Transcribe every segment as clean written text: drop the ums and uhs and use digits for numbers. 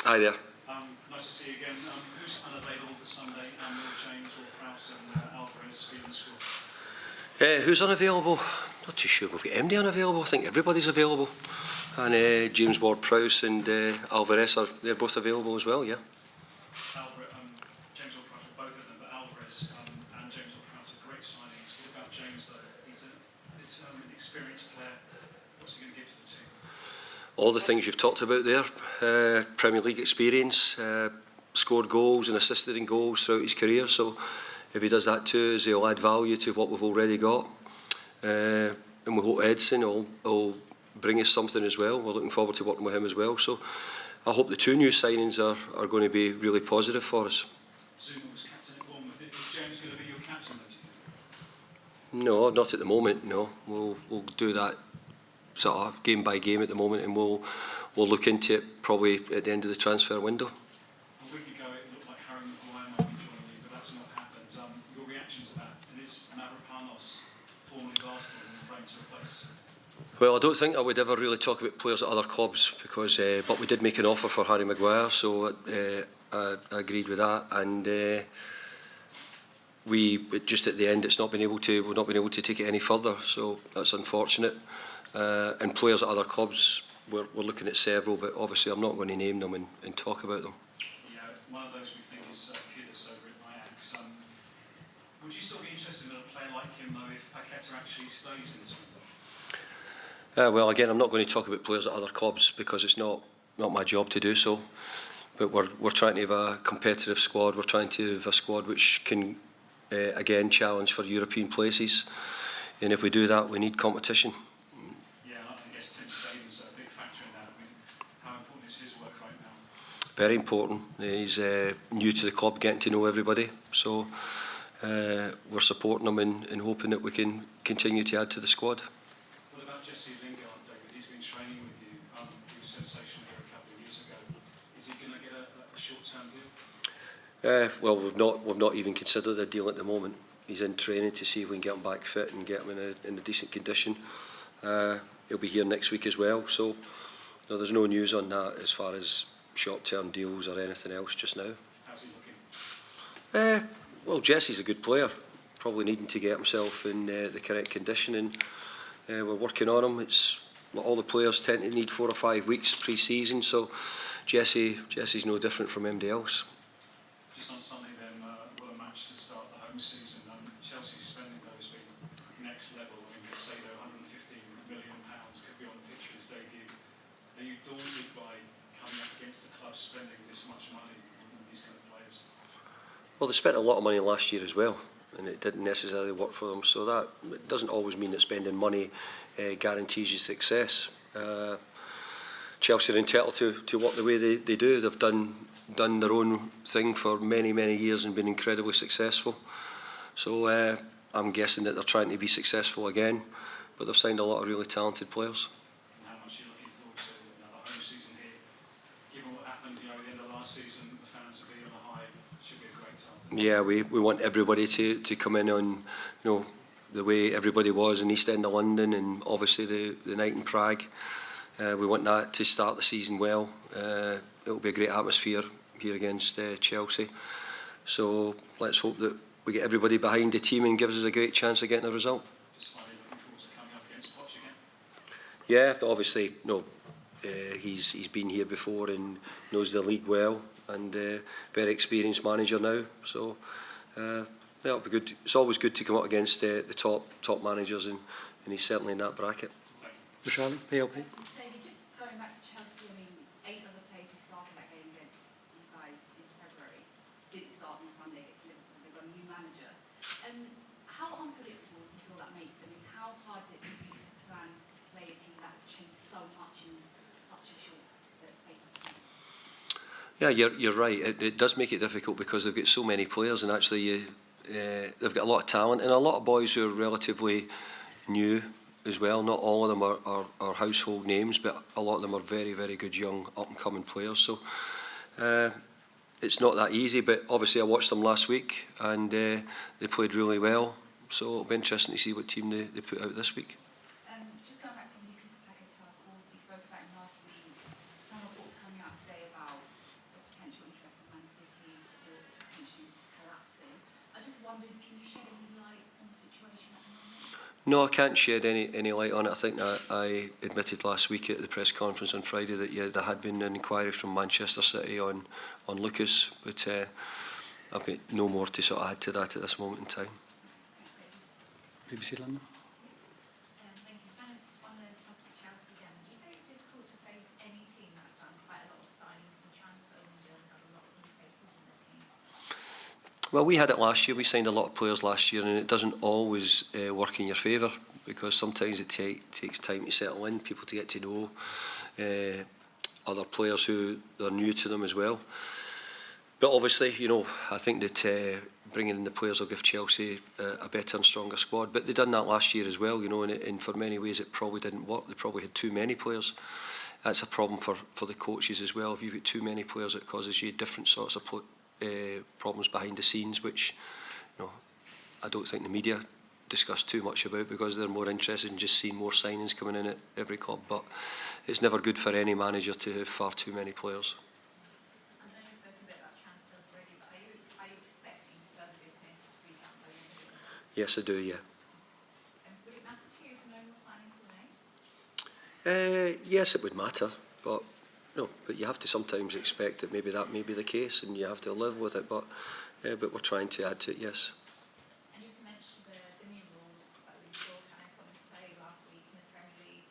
Hi there. Nice to see you again. Who's unavailable for Sunday? James or Prowse and Alvarez being scored? Who's unavailable? Not too sure we've got MD unavailable. I think everybody's available. And James Ward-Prowse and Alvarez, they're both available as well, yeah. James Ward-Prowse, both of them, but Alvarez and James Ward-Prowse are great signings. What about James, though? He's a determined, experienced player. What's he going to give to the team? All the things you've talked about there. Premier League experience, scored goals and assisted in goals throughout his career. So if he does that too, he'll add value to what we've already got. And we hope Edson will bring us something as well. We're looking forward to working with him as well. So I hope the two new signings are going to be really positive for us. Zuma was captain at Bournemouth. Is James going to be your captain, do you think? No, not at the moment, no. We'll do that sort of game by game at the moment, and we'll look into it probably at the end of the transfer window. A week ago it looked like Harry Maguire might be joining you, but that's not happened. Your reaction to that? And is Mavropanos, formerly of Arsenal, in the frame to replace? Well, I don't think I would ever really talk about players at other clubs because, but we did make an offer for Harry Maguire, so I agreed with that, and we just at the end we've not been able to take it any further, so that's unfortunate. And players at other clubs, we're looking at several, but obviously I'm not going to name them and talk about them. Yeah, one of those we think is Kudus over at Ajax. Would you still be interested in a player like him, though, if Paqueta actually stays in this window? Well, again, I'm not going to talk about players at other clubs because it's not my job to do so. But we're trying to have a competitive squad. We're trying to have a squad which can, again, challenge for European places. And if we do that, we need competition. Very important. He's new to the club, getting to know everybody. So we're supporting him and hoping that we can continue to add to the squad. What about Jesse Lingard, David? He's been training with you. He was sensational here a couple of years ago. Is he going to get a short-term deal? Well, we've not even considered a deal at the moment. He's in training to see if we can get him back fit and get him in a decent condition. He'll be here next week as well. So no, there's no news on that as far as short-term deals or anything else just now. How's he looking? Well, Jesse's a good player, probably needing to get himself in the correct condition, and we're working on him. It's all the players tend to need 4 or 5 weeks pre-season, so Jesse's no different from anybody else. Just on Sunday then, what a match to start the home season. Chelsea's spending though has been next level. I mean, they say that £115 million could be on the pitch for his debut. Are you daunted by coming up against the club spending this much money on these kind of players? Well, they spent a lot of money last year as well, and it didn't necessarily work for them, so that it doesn't always mean that spending money guarantees you success. Chelsea are entitled to work the way they do. They've done their own thing for many years and been incredibly successful, so I'm guessing that they're trying to be successful again, but they've signed a lot of really talented players. Yeah, we want everybody to come in on, the way everybody was in East End of London, and obviously the night in Prague. We want that to start the season well. It'll be a great atmosphere here against Chelsea. So let's hope that we get everybody behind the team and gives us a great chance of getting a result. Just finally looking forward to coming up against Poch again. Yeah, obviously, he's been here before and knows the league well, and very experienced manager now. So it'll be good. It's always good to come up against the top managers, and he's certainly in that bracket. Michelle, PLP. David, just going back to Chelsea, I mean, 8 other players who started that game against you guys in February didn't start on Sunday against Liverpool. They've got a new manager. How unpredictable do you feel that makes it? I mean, how hard is it for you to plan to play a team that's changed so much in such a short space of time? Yeah, you're right. It does make it difficult because they've got so many players, and actually they've got a lot of talent and a lot of boys who are relatively new as well. Not all of them are household names, but a lot of them are very good young up-and-coming players. So it's not that easy, but obviously I watched them last week and they played really well. So it'll be interesting to see what team they put out this week. Just going back to Lucas Paquetá, of course, we spoke about him last week. Some reports coming out today about No, I can't shed any light on it. I think I admitted last week at the press conference on Friday that there had been an inquiry from Manchester City on Lucas, but I've got no more to sort of add to that at this moment in time. BBC London. Thank you. Kind of on the topic of Chelsea again, would you say it's difficult to face any team that have done quite a lot of signings and transfer window and have a lot of new faces in their team? Well, we had it last year. We signed a lot of players last year, and it doesn't always work in your favour, because sometimes it takes time to settle in, people to get to know other players who are new to them as well. But obviously, you know, I think that bringing in the players will give Chelsea a better and stronger squad. But they done that last year as well, you know, and for many ways it probably didn't work. They probably had too many players. That's a problem for the coaches as well. If you've got too many players, it causes you different sorts of problems behind the scenes, which, you know, I don't think the media discuss too much about, because they're more interested in just seeing more signings coming in at every club. But it's never good for any manager to have far too many players. I know you've spoken a bit about transfers already, but are you expecting further business to be done by the end of the year? Yes, I do, yeah. And would it matter to you if no more signings were made? Yes, it would matter, but no. But you have to sometimes expect that maybe that may be the case, and you have to live with it. But we're trying to add to it, yes. And you mentioned the new rules that we saw kind of come into play last week in the Premier League.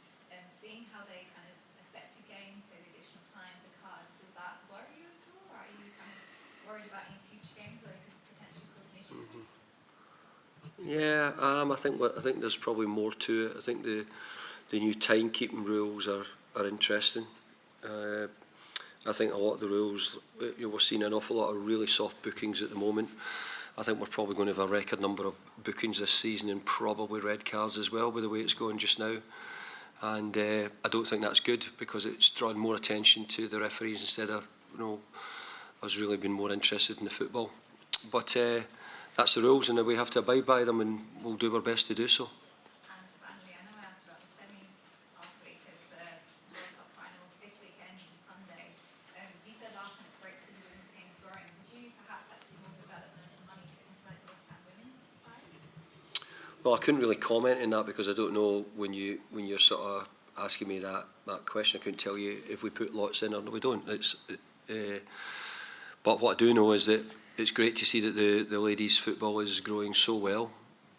Seeing how they kind of affect a game, so the additional time, the cards, does that worry you at all, or are you kind of worried about any future games where they could potentially cause an issue? Yeah, I think there's probably more to it. I think the new timekeeping rules are interesting. I think a lot of the rules, you know, we're seeing an awful lot of really soft bookings at the moment. I think we're probably going to have a record number of bookings this season, and probably red cards as well, by the way it's going just now. And I don't think that's good, because it's drawing more attention to the referees instead of, you know, us really being more interested in the football. But that's the rules, and we have to abide by them, and we'll do our best to do so. And finally, I know I asked about the semis last week as the World Cup final this weekend and Sunday. You said last time it's great to see the women's game growing. Would you perhaps like to see more development and money put into like the West Ham women's side? Well, I couldn't really comment on that, because I don't know when you're sort of asking me that question. I couldn't tell you if we put lots in or no, we don't. But what I do know is that it's great to see that the ladies' football is growing so well.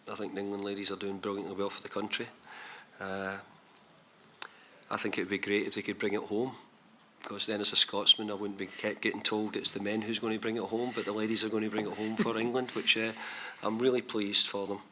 I think the England ladies are doing brilliantly well for the country. I think it would be great if they could bring it home, because then as a Scotsman I wouldn't be kept getting told it's the men who's going to bring it home, but the ladies are going to bring it home for England, which I'm really pleased for them.